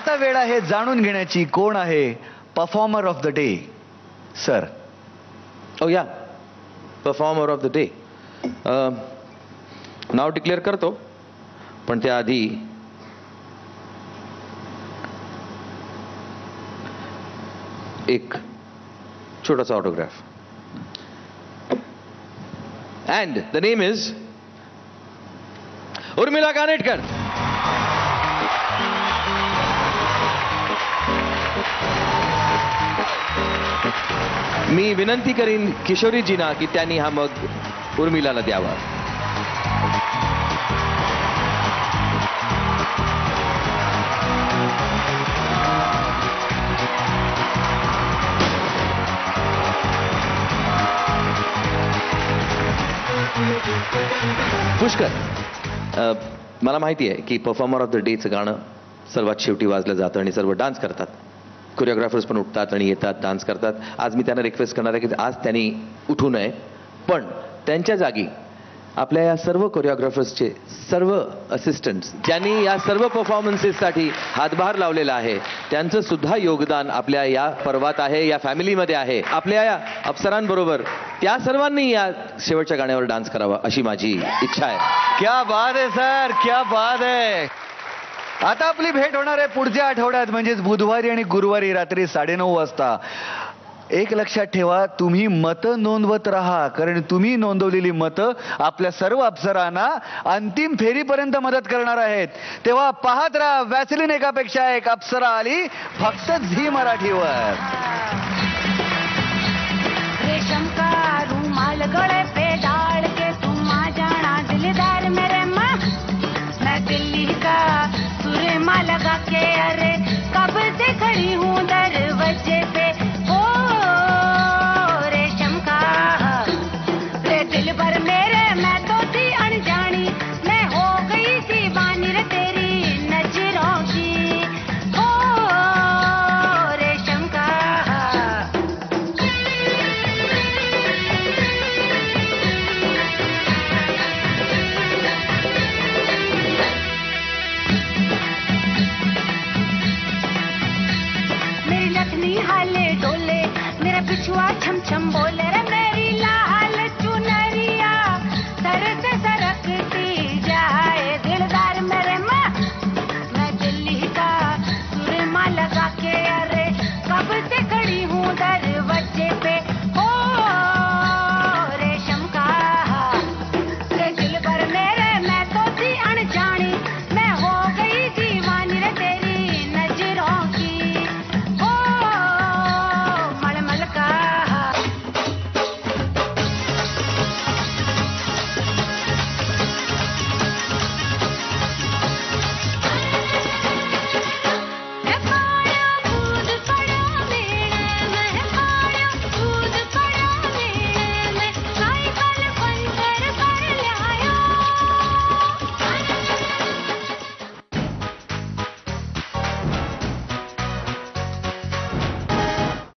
आता वेळ आहे जाणून घेण्याची कोण आहे performer of the day. Sir. Oh yeah, performer of the day. नाव डिक्लेअर करतो, पण त्याआधी एक छोटासा autograph. And the name is Urmila Kanetkar. मी विनंती करीन किशोरीजींना की त्यांनी हा मग उर्मिलाला द्यावा. पुष्कर, मला माहिती आहे की परफॉर्मर ऑफ द डेचं गाणं सर्वात शेवटी वाजलं जातं आणि सर्व डान्स करतात. कोरिओग्राफर्स पण उठतात आणि येतात, डान्स करतात. आज मी त्यांना रिक्वेस्ट करणार आहे की आज त्यांनी उठू नये, पण त्यांच्या जागी आपल्या या सर्व कोरिओग्राफर्सचे सर्व असिस्टंट्स ज्यांनी या सर्व परफॉर्मन्सेससाठी हातभार लावलेला आहे, त्यांचं सुद्धा योगदान आपल्या या पर्वात आहे, या फॅमिलीमध्ये आहे. आपल्या या अप्सरांबरोबर त्या सर्वांनी या शेवटच्या गाण्यावर डान्स करावा अशी माझी इच्छा आहे. क्या बात आहे सर, क्या बात आहे. आता आपली भेट होणार आहे पुढच्या आठवड्यात, म्हणजेच बुधवारी आणि गुरुवारी रात्री 9:30 वाजता. एक लक्षात ठेवा, तुम्ही मतं नोंदवत राहा, कारण तुम्ही नोंदवलेली मतं आपल्या सर्व अप्सरांना अंतिम फेरीपर्यंत मदत करणार आहेत. तेव्हा पाहत राहा, वॅसलीन एकापेक्षा एक अप्सरा आली फक्त झी मराठीवर. रेशम का रुमाल गले पे डाल के तुम आ जाना दिलदार मेरे माँ, मैं दिल्ली का सुरमा लगा के अरे कब से खड़ी हूँ दरवाजे पे. ओ रेशम का रे दिल भर मेरे मैं तो थी अनजानी, मैं हो गई दीवानी रे तेरी नजरों की. ओ रेशम का मेरी लखनी हाले डोले, मेरा पिछुआ छम छम बोले,